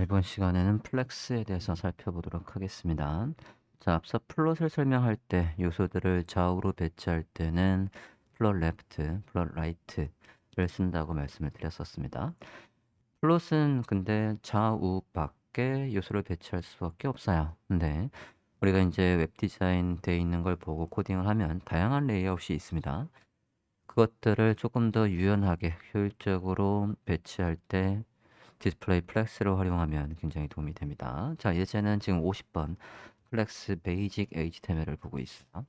이번 시간에는 플렉스에 대해서 살펴보도록 하겠습니다. 자, 앞서 플롯을 설명할 때 요소들을 좌우로 배치할 때는 플롯 레프트, 플롯 라이트를 쓴다고 말씀을 드렸었습니다. 플롯은 근데 좌우밖에 요소를 배치할 수밖에 없어요. 근데 우리가 이제 웹 디자인 돼 있는 걸 보고 코딩을 하면 다양한 레이아웃이 있습니다. 그것들을 조금 더 유연하게 효율적으로 배치할 때 디스플레이 플렉스를 활용하면 굉장히 도움이 됩니다. 자, 예제는 지금 50번 플렉스 베이직 HTML을 보고 있어요.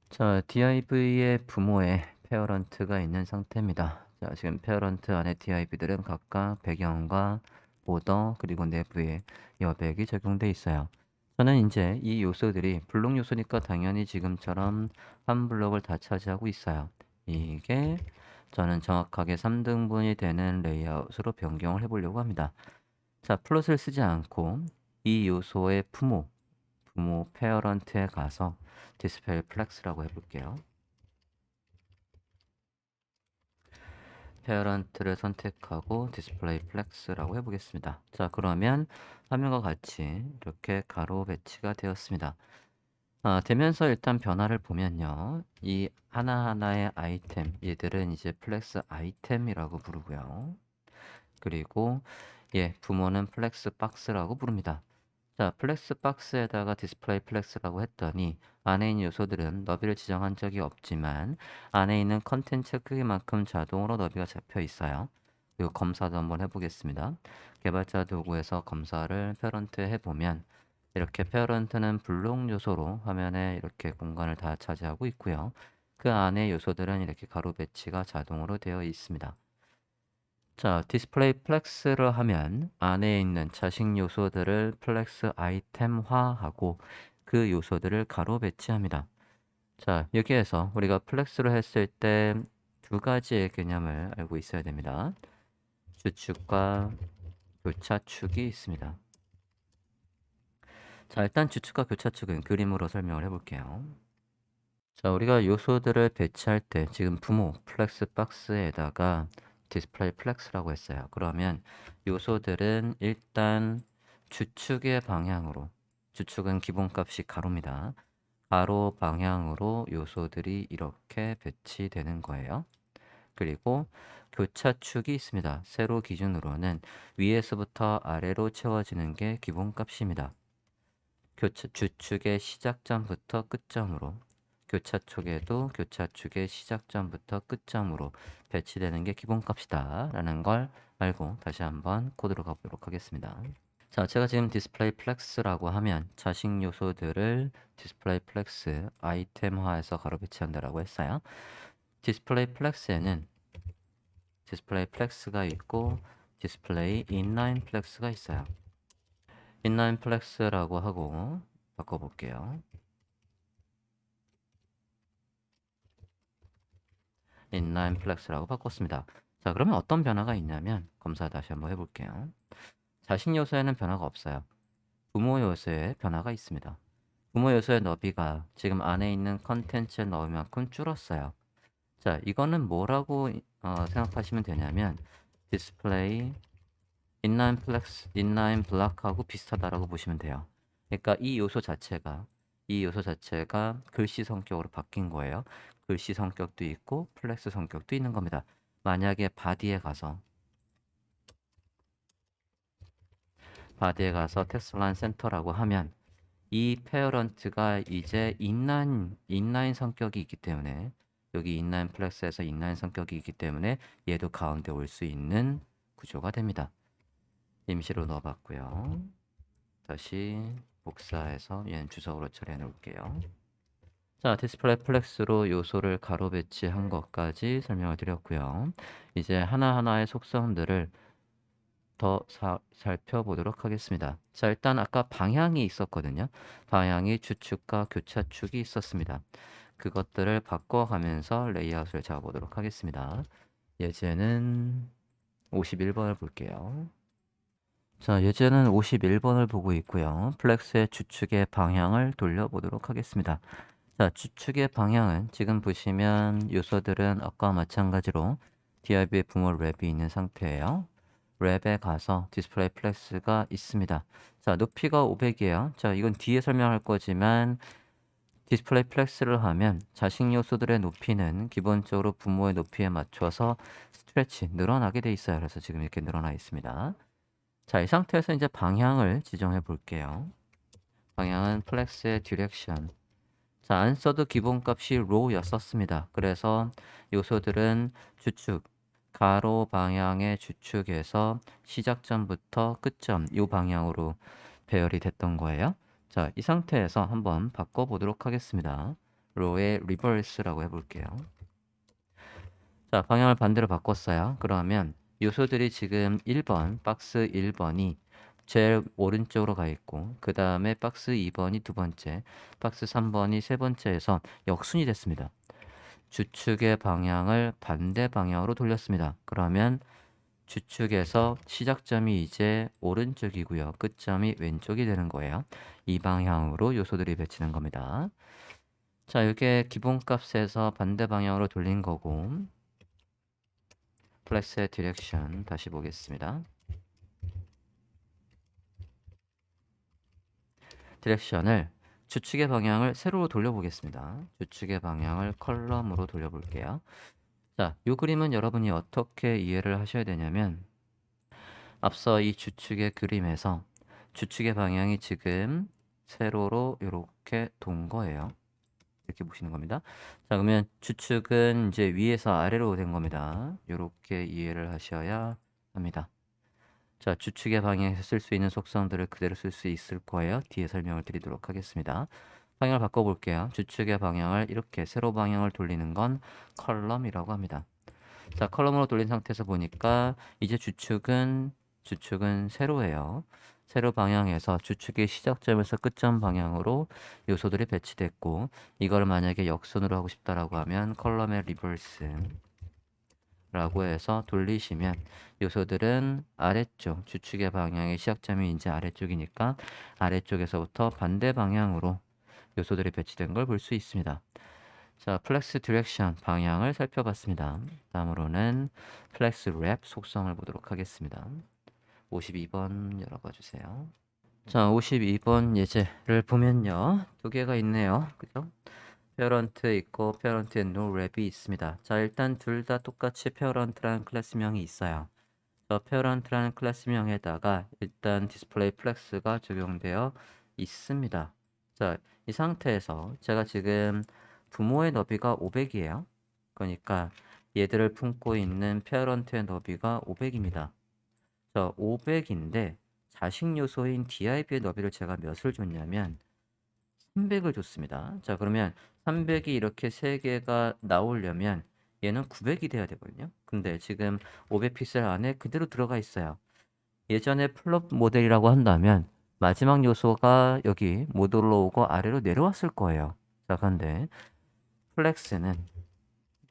자, div의 부모에 페어런트가 있는 상태입니다. 자, 지금 페어런트 안에 div들은 각각 배경과 보더 그리고 내부에 여백이 적용돼 있어요. 저는 이제 이 요소들이 블록 요소니까 당연히 지금처럼 한 블록을 다 차지하고 있어요. 이게 저는 정확하게 3등분이 되는 레이아웃으로 변경을 해보려고 합니다. 자, 플롯을 쓰지 않고 이 요소의 부모 페어런트에 가서 디스플레이 플렉스라고 해볼게요. 페어런트를 선택하고 디스플레이 플렉스라고 해보겠습니다. 자, 그러면 화면과 같이 이렇게 가로 배치가 되었습니다. 되면서 일단 변화를 보면요. 이 하나하나의 아이템, 얘들은 이제 플렉스 아이템이라고 부르고요. 그리고 부모는 플렉스 박스라고 부릅니다. 자, 플렉스 박스에다가 디스플레이 플렉스라고 했더니 안에 있는 요소들은 너비를 지정한 적이 없지만 안에 있는 컨텐츠 크기만큼 자동으로 너비가 잡혀 있어요. 그리고 검사도 한번 해보겠습니다. 개발자 도구에서 검사를 페어런트에 해보면 이렇게 페어런트는 블록 요소로 화면에 이렇게 공간을 다 차지하고 있고요. 그 안에 요소들은 이렇게 가로 배치가 자동으로 되어 있습니다. 자, 디스플레이 플렉스를 하면 안에 있는 자식 요소들을 플렉스 아이템화하고 그 요소들을 가로 배치합니다. 자, 여기에서 우리가 플렉스로 했을 때 두 가지의 개념을 알고 있어야 됩니다. 주축과 교차축이 있습니다. 자, 일단 주축과 교차축은 그림으로 설명을 해볼게요. 자, 우리가 요소들을 배치할 때 지금 부모 플렉스 박스에다가 디스플레이 플렉스라고 했어요. 그러면 요소들은 일단 주축의 방향으로, 주축은 기본값이 가로입니다. 가로 방향으로 요소들이 이렇게 배치되는 거예요. 그리고 교차축이 있습니다. 세로 기준으로는 위에서부터 아래로 채워지는 게 기본값입니다. 주축의 시작점부터 끝점으로, 교차축에도 교차축의 시작점부터 끝점으로 배치되는 게 기본값이다 라는 걸 알고 다시 한번 코드로 가보도록 하겠습니다. 자, 제가 지금 디스플레이 플렉스라고 하면 자식 요소들을 디스플레이 플렉스 아이템화해서 가로 배치한다라고 했어요. 디스플레이 플렉스에는 디스플레이 플렉스가 있고 디스플레이 인라인 플렉스가 있어요. 인라인 플렉스라고 하고 바꿔볼게요. 인라인 플렉스라고 바꿨습니다. 자, 그러면 어떤 변화가 있냐면 검사 다시 한번 해볼게요. 자식 요소에는 변화가 없어요. 부모 요소에 변화가 있습니다. 부모 요소의 너비가 지금 안에 있는 컨텐츠의 너비만큼 줄었어요. 자, 이거는 뭐라고 생각하시면 되냐면 디스플레이 인라인 플렉스, 인라인 블락하고 비슷하다라고 보시면 돼요. 그러니까 이 요소 자체가 글씨 성격으로 바뀐 거예요. 글씨 성격도 있고 플렉스 성격도 있는 겁니다. 만약에 바디에 가서 텍스트라인 센터라고 하면 이 페어런트가 이제 인라인 성격이 있기 때문에 여기 인라인 플렉스에서 인라인 성격이 있기 때문에 얘도 가운데 올 수 있는 구조가 됩니다. 임시로 넣어봤고요. 다시 복사해서 얘는 주석으로 처리해 놓을게요. 자, 디스플레이 플렉스로 요소를 가로 배치한 것까지 설명을 드렸고요. 이제 하나하나의 속성들을 더 살펴보도록 하겠습니다. 자, 일단 아까 방향이 있었거든요. 방향이 주축과 교차축이 있었습니다. 그것들을 바꿔가면서 레이아웃을 잡아보도록 하겠습니다. 예제는 51번을 볼게요. 자, 예제는 51번을 보고 있고요. 플렉스의 주축의 방향을 돌려보도록 하겠습니다. 자, 주축의 방향은 지금 보시면 요소들은 아까와 마찬가지로 div의 부모 랩이 있는 상태예요. 랩에 가서 디스플레이 플렉스가 있습니다. 자, 높이가 500이에요. 자, 이건 뒤에 설명할 거지만 디스플레이 플렉스를 하면 자식 요소들의 높이는 기본적으로 부모의 높이에 맞춰서 스트레치, 늘어나게 돼 있어요. 그래서 지금 이렇게 늘어나 있습니다. 자, 이 상태에서 이제 방향을 지정해 볼게요. 방향은 플렉스의 디렉션. 자, 안 써도 기본값이 row였었습니다. 그래서 요소들은 주축, 가로 방향의 주축에서 시작점부터 끝점, 이 방향으로 배열이 됐던 거예요. 자, 이 상태에서 한번 바꿔보도록 하겠습니다. row의 reverse라고 해볼게요. 자, 방향을 반대로 바꿨어요. 그러면 요소들이 지금 1번, 박스 1번이 제일 오른쪽으로 가 있고 그 다음에 박스 2번이 두 번째, 박스 3번이 세 번째에서 역순이 됐습니다. 주축의 방향을 반대 방향으로 돌렸습니다. 그러면 주축에서 시작점이 이제 오른쪽이고요. 끝점이 왼쪽이 되는 거예요. 이 방향으로 요소들이 배치는 겁니다. 자, 이게 기본값에서 반대 방향으로 돌린 거고 플렉스의 디렉션 다시 보겠습니다. 디렉션을 주축의 방향을 세로로 돌려보겠습니다. 주축의 방향을 컬럼으로 돌려볼게요. 자, 이 그림은 여러분이 어떻게 이해를 하셔야 되냐면 앞서 이 주축의 그림에서 주축의 방향이 지금 세로로 이렇게 돈 거예요. 이렇게 보시는 겁니다. 자, 그러면 주축은 이제 위에서 아래로 된 겁니다. 이렇게 이해를 하셔야 합니다. 자, 주축의 방향에서 쓸 수 있는 속성들을 그대로 쓸 수 있을 거예요. 뒤에 설명을 드리도록 하겠습니다. 방향을 바꿔볼게요. 주축의 방향을 이렇게 세로 방향을 돌리는 건 컬럼이라고 합니다. 자, 컬럼으로 돌린 상태에서 보니까 이제 주축은 세로예요. 세로 방향에서 주축의 시작점에서 끝점 방향으로 요소들이 배치됐고 이걸 만약에 역순으로 하고 싶다라고 하면 컬럼의 리버스 라고 해서 돌리시면 요소들은 아래쪽 주축의 방향의 시작점이 이제 아래쪽이니까 아래쪽에서부터 반대 방향으로 요소들이 배치된 걸 볼 수 있습니다. 자, 플렉스 디렉션 방향을 살펴봤습니다. 다음으로는 플렉스 랩 속성을 보도록 하겠습니다. 52번 열어봐 주세요. 자, 52번 예제를 보면요. 두 개가 있네요. 그죠? 페어런트 있고 페어런트 앤 노 랩이 있습니다. 자, 일단 둘 다 똑같이 페어런트라는 클래스명이 있어요. 저 페어런트라는 클래스명에다가 일단 디스플레이 플렉스가 적용되어 있습니다. 자, 이 상태에서 제가 지금 부모의 너비가 500이에요. 그러니까 얘들을 품고 있는 페어런트의 너비가 500입니다. 자, 500인데 자식 요소인 DIB의 너비를 제가 몇을 줬냐면 300을 줬습니다. 자, 그러면 300이 이렇게 3개가 나오려면 얘는 900이 돼야 되거든요. 근데 지금 500픽셀 안에 그대로 들어가 있어요. 예전에 플롯 모델이라고 한다면 마지막 요소가 여기 모듈로 오고 아래로 내려왔을 거예요. 자, 근데 플렉스는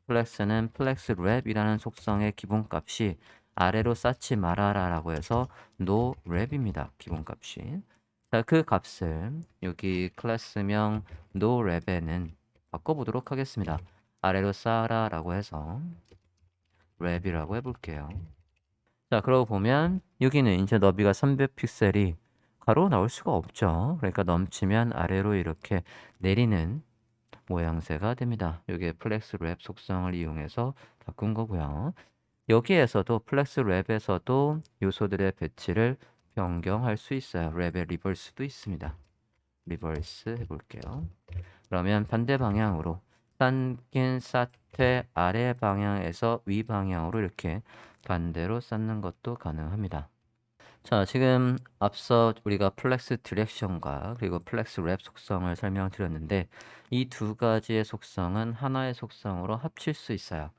플렉스 랩이라는 속성의 기본값이 아래로 쌓지 말아라 라고 해서 no 랩입니다. 기본값이. 자, 그 값을 여기 클래스명 no 랩에는 바꿔보도록 하겠습니다. 아래로 쌓아라 라고 해서 랩이라고 해볼게요. 자, 그러고 보면 여기는 이제 너비가 300픽셀이 가로 나올 수가 없죠. 그러니까 넘치면 아래로 이렇게 내리는 모양새가 됩니다. 이게 플렉스 랩 속성을 이용해서 바꾼 거고요. 여기에서도 플렉스 랩에서도 요소들의 배치를 변경할 수 있어요. 랩의 리버스도 있습니다. 리버스 해볼게요. 그러면 반대 방향으로 쌓긴 쌓되 아래 방향에서 위 방향으로 이렇게 반대로 쌓는 것도 가능합니다. 자, 지금 앞서 우리가 플렉스 디렉션과 그리고 플렉스 랩 속성을 설명드렸는데 이 두 가지의 속성은 하나의 속성으로 합칠 수 있어요.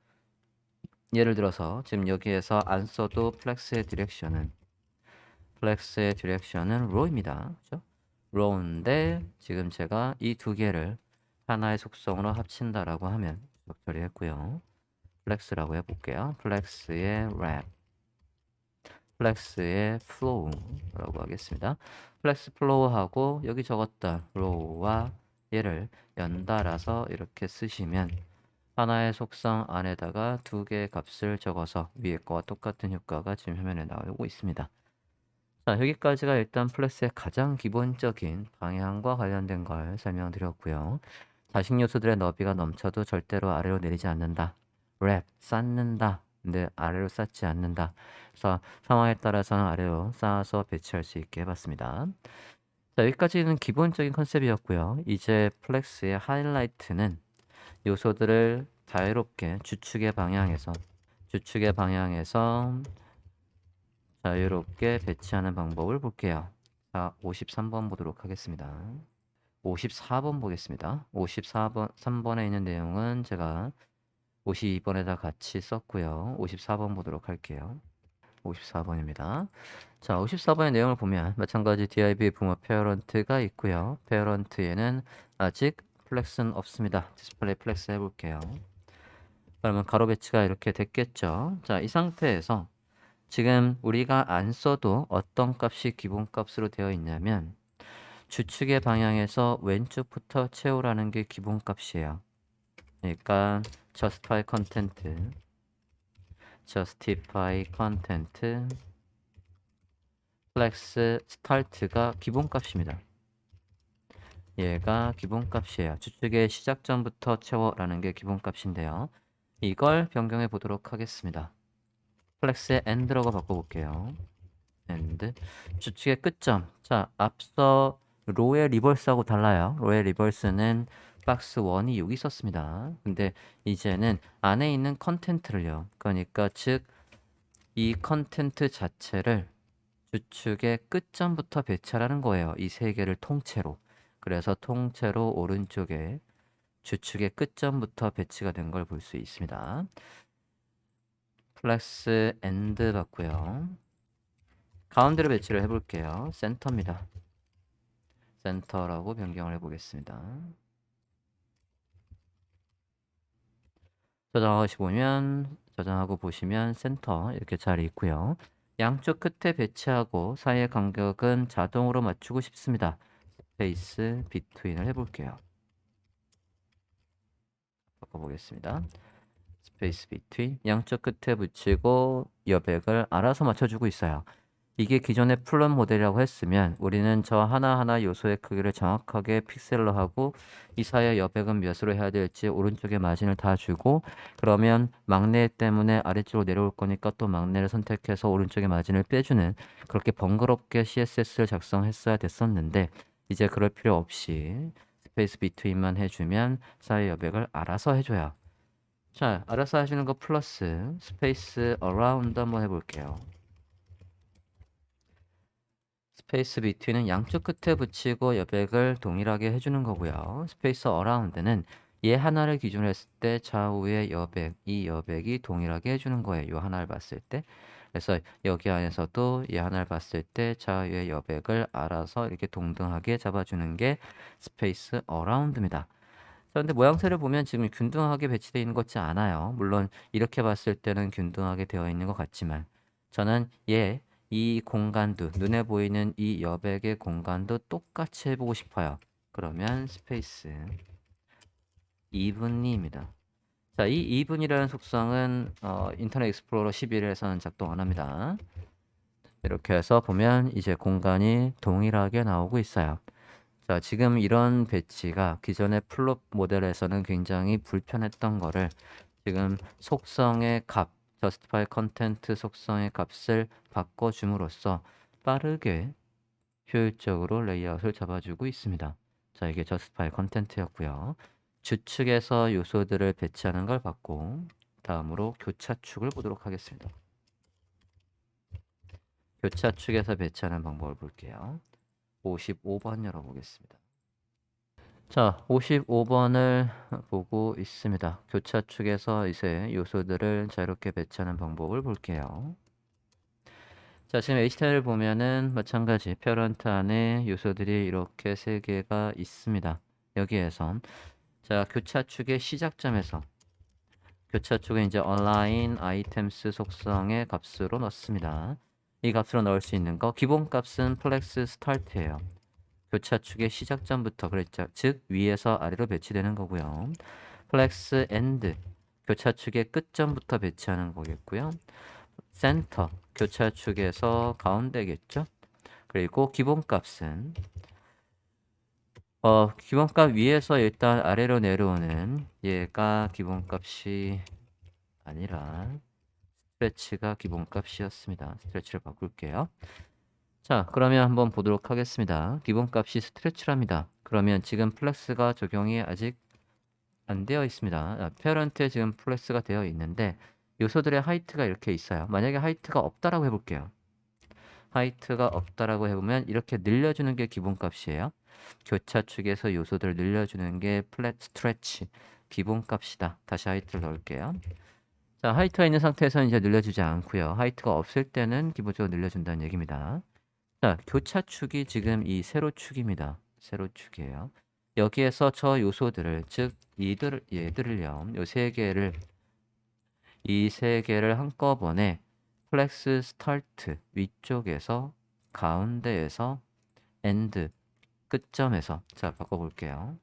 예를 들어서 지금 여기에서 안 써도 플렉스의 디렉션은 row입니다. 그죠? row인데 지금 제가 이 두 개를 하나의 속성으로 합친다라고 하면 적절히 했고요. 플렉스라고 해볼게요. 플렉스의 랩, 플렉스의 flow라고 하겠습니다. 플렉스 flow하고 여기 적었던 row와 얘를 연달아서 이렇게 쓰시면 하나의 속성 안에다가 두 개의 값을 적어서 위에 거와 똑같은 효과가 지금 화면에 나오고 있습니다. 자, 여기까지가 일단 플렉스의 가장 기본적인 방향과 관련된 걸 설명드렸고요. 자식 요소들의 너비가 넘쳐도 절대로 아래로 내리지 않는다. 랩, 쌓는다. 근데 아래로 쌓지 않는다. 그래서 상황에 따라서는 아래로 쌓아서 배치할 수 있게 해봤습니다. 자, 여기까지는 기본적인 컨셉이었고요. 이제 플렉스의 하이라이트는 요소들을 자유롭게 주축의 방향에서 자유롭게 배치하는 방법을 볼게요. 자, 53번 보도록 하겠습니다. 54번 보겠습니다. 54번, 3번에 있는 내용은 제가 52번에다 같이 썼고요. 54번 보도록 할게요. 54번입니다. 자, 54번의 내용을 보면 마찬가지 div 부모 페어런트가 있고요. 페어런트에는 아직 플렉스는 없습니다. 디스플레이 플렉스 해볼게요. 그러면 가로 배치가 이렇게 됐겠죠. 자, 이 상태에서 지금 우리가 안 써도 어떤 값이 기본값으로 되어 있냐면 주축의 방향에서 왼쪽부터 채우라는 게 기본값이에요. 그러니까 justify content flex start가 기본값입니다. 얘가 기본값이에요. 주축의 시작점부터 채워라는 게 기본값인데요. 이걸 변경해 보도록 하겠습니다. 플렉스의 end라고 바꿔볼게요. end. 주축의 끝점. 자, 앞서 로의 리버스하고 달라요. 로의 리버스는 박스 1이 여기 있었습니다. 근데 이제는 안에 있는 컨텐트를요. 그러니까 즉 이 컨텐트 자체를 주축의 끝점부터 배치하라는 거예요. 이 세 개를 통째로. 그래서 통째로 오른쪽에 주축의 끝점부터 배치가 된 걸 볼 수 있습니다. 플렉스 엔드 받고요. 가운데로 배치를 해볼게요. 센터입니다. 센터라고 변경을 해보겠습니다. 저장하고 보시면 센터 이렇게 잘 있고요. 양쪽 끝에 배치하고 사이의 간격은 자동으로 맞추고 싶습니다. 스페이스 비트윈을 해볼게요. 바꿔보겠습니다. 스페이스 비트윈 양쪽 끝에 붙이고 여백을 알아서 맞춰주고 있어요. 이게 기존의 플롯 모델이라고 했으면 우리는 저 하나하나 요소의 크기를 정확하게 픽셀로 하고 이 사이의 여백은 몇으로 해야 될지 오른쪽에 마진을 다 주고 그러면 막내 때문에 아래쪽으로 내려올 거니까 또 막내를 선택해서 오른쪽에 마진을 빼주는 그렇게 번거롭게 CSS를 작성했어야 됐었는데 이제 그럴 필요 없이 스페이스 비트윈만 해주면 사이의 여백을 알아서 해줘요. 자, 알아서 해주는 거 플러스 스페이스 어라운드 한번 해볼게요. 스페이스 비트윈은 양쪽 끝에 붙이고 여백을 동일하게 해주는 거고요. 스페이스 어라운드는 얘 하나를 기준으로 했을 때 좌우의 여백, 이 여백이 동일하게 해주는 거예요. 요 하나를 봤을 때. 그래서 여기 안에서도 얘 하나를 봤을 때 좌우의 여백을 알아서 이렇게 동등하게 잡아주는 게 스페이스 어라운드입니다. 자, 근데 모양새를 보면 지금 균등하게 배치되어 있는 것 같지 않아요. 물론 이렇게 봤을 때는 균등하게 되어 있는 것 같지만 저는 이 공간도 눈에 보이는 이 여백의 공간도 똑같이 해보고 싶어요. 그러면 스페이스 evenly입니다. 자, 이 even이라는 속성은 인터넷 익스플로러 11에서는 작동 안 합니다. 이렇게 해서 보면 이제 공간이 동일하게 나오고 있어요. 자, 지금 이런 배치가 기존의 플롯 모델에서는 굉장히 불편했던 거를 지금 속성의 값, justify content 속성의 값을 바꿔줌으로써 빠르게 효율적으로 레이아웃을 잡아주고 있습니다. 자, 이게 justify content였고요. 주축에서 요소들을 배치하는 걸 봤고 다음으로 교차축을 보도록 하겠습니다. 교차축에서 배치하는 방법을 볼게요. 55번 열어보겠습니다. 자, 55번을 보고 있습니다. 교차축에서 이제 요소들을 자유롭게 배치하는 방법을 볼게요. 자, 지금 HTML을 보면은 마찬가지 페어런트 안에 요소들이 이렇게 3개가 있습니다. 여기에서 자, 교차축의 시작점에서 교차축은 이제 align items 속성의 값으로 넣습니다. 이 값으로 넣을 수 있는 거 기본 값은 flex start예요. 교차축의 시작점부터 그랬죠. 즉 위에서 아래로 배치되는 거고요. 플렉스 엔드 교차축의 끝점부터 배치하는 거겠고요. 센터 교차축에서 가운데겠죠. 그리고 기본값은 기본값 위에서 일단 아래로 내려오는 얘가 기본값이 아니라 스트레치가 기본값이었습니다. 스트레치를 바꿀게요. 자, 그러면 한번 보도록 하겠습니다. 기본값이 스트레치랍니다. 그러면 지금 플렉스가 적용이 아직 안 되어 있습니다. 페어런트에 지금 플렉스가 되어 있는데 요소들의 하이트가 이렇게 있어요. 만약에 하이트가 없다라고 해볼게요. 하이트가 없다라고 해보면 이렇게 늘려주는 게 기본값이에요. 교차축에서 요소들을 늘려주는 게 플랫 스트레치 기본값이다. 다시 하이트를 넣을게요. 자, 하이트가 있는 상태에서는 이제 늘려주지 않고요. 하이트가 없을 때는 기본적으로 늘려준다는 얘기입니다. 자, 교차축이 지금 이 세로축입니다. 세로축이에요. 여기에서 저 요소들을, 즉 얘들을요. 이 세 개를 한꺼번에 플렉스 스타트 위쪽에서 가운데에서 엔드 끝점에서 자 바꿔볼게요.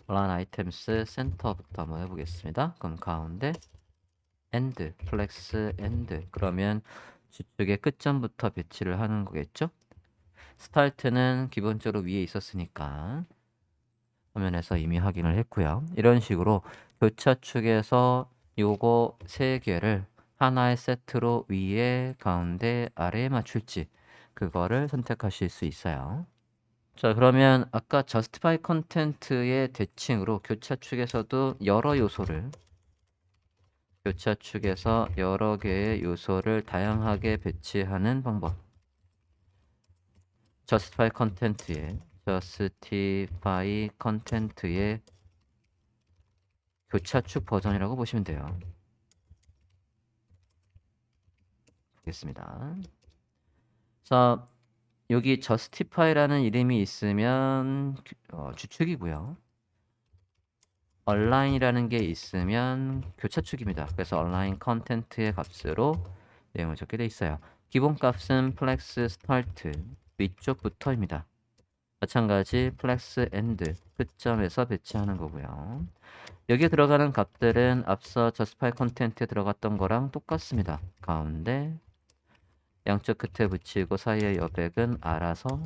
run items 센터부터 한번 해보겠습니다. 그럼 가운데 엔드 플렉스 엔드 그러면 주축의 끝점부터 배치를 하는 거겠죠? 스타트는 기본적으로 위에 있었으니까 화면에서 이미 확인을 했고요. 이런 식으로 교차축에서 요거 세 개를 하나의 세트로 위에, 가운데, 아래에 맞출지 그거를 선택하실 수 있어요. 자, 그러면 아까 justify content의 대칭으로 교차축에서도 교차축에서 여러 개의 요소를 다양하게 배치하는 방법. justify content의 교차축 버전이라고 보시면 돼요. 보겠습니다. 자, 여기 justify라는 이름이 있으면 주축이고요. align이라는 게 있으면 교차축입니다. 그래서 align content의 값으로 내용을 적게 돼 있어요. 기본 값은 flex start 위쪽부터입니다. 마찬가지 flex end 끝점에서 배치하는 거고요. 여기에 들어가는 값들은 앞서 justify content에 들어갔던 거랑 똑같습니다. 가운데 양쪽 끝에 붙이고 사이의 여백은 알아서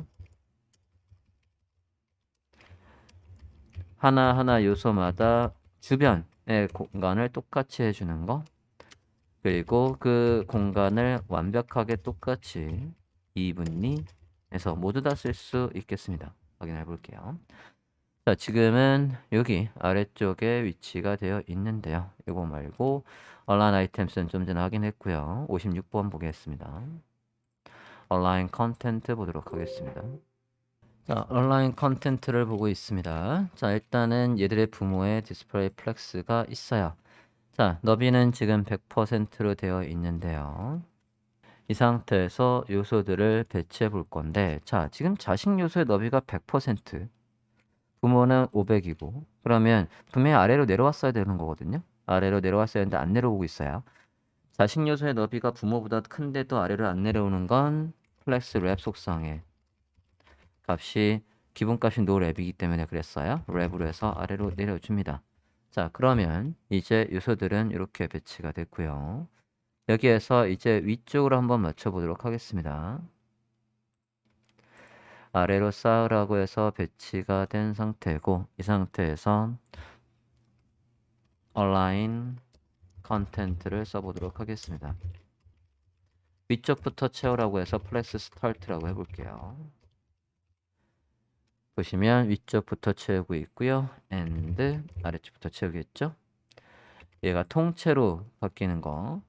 하나하나 요소마다 주변의 공간을 똑같이 해주는 거, 그리고 그 공간을 완벽하게 똑같이 이분리 해서 모두 다 쓸 수 있겠습니다. 확인해 볼게요. 자, 지금은 여기 아래쪽에 위치가 되어 있는데요. 이거 말고 align items는 좀 전에 확인했고요. 56번 보겠습니다. align content 보도록 하겠습니다. 자, 온라인 컨텐츠를 보고 있습니다. 자, 일단은 얘들의 부모에 디스플레이 플렉스가 있어요. 자, 너비는 지금 100%로 되어 있는데요. 이 상태에서 요소들을 배치해 볼 건데, 자, 지금 자식 요소의 너비가 100%, 부모는 500이고, 그러면 분명히 아래로 내려왔어야 되는 거거든요. 아래로 내려왔어야 하는데 안 내려오고 있어요. 자식 요소의 너비가 부모보다 큰데도 아래로 안 내려오는 건 플렉스 랩 속성에 값이 기본값이 노랩이기 때문에 그랬어요. 랩으로 해서 아래로 내려줍니다. 자, 그러면 이제 요소들은 이렇게 배치가 됐고요. 여기에서 이제 위쪽으로 한번 맞춰보도록 하겠습니다. 아래로 쌓으라고 해서 배치가 된 상태고, 이 상태에서 align content를 써보도록 하겠습니다. 위쪽부터 채우라고 해서 flex start라고 해볼게요. 보시면 위쪽부터 채우고 있고요. and 아래쪽부터 채우겠죠. 얘가 통째로 바뀌는 거,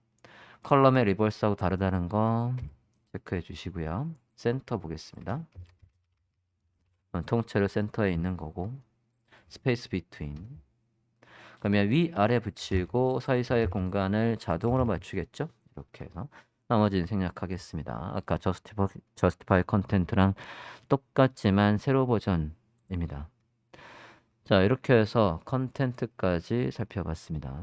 컬럼의 리버스하고 다르다는 거 체크해 주시고요. 센터 보겠습니다. 통째로 센터에 있는 거고, 스페이스 비트윈. 그러면 위아래 붙이고 사이사이 공간을 자동으로 맞추겠죠. 이렇게 해서 나머지는 생략하겠습니다. 아까 justify content랑 똑같지만 세로 버전입니다. 자, 이렇게 해서 컨텐트까지 살펴봤습니다.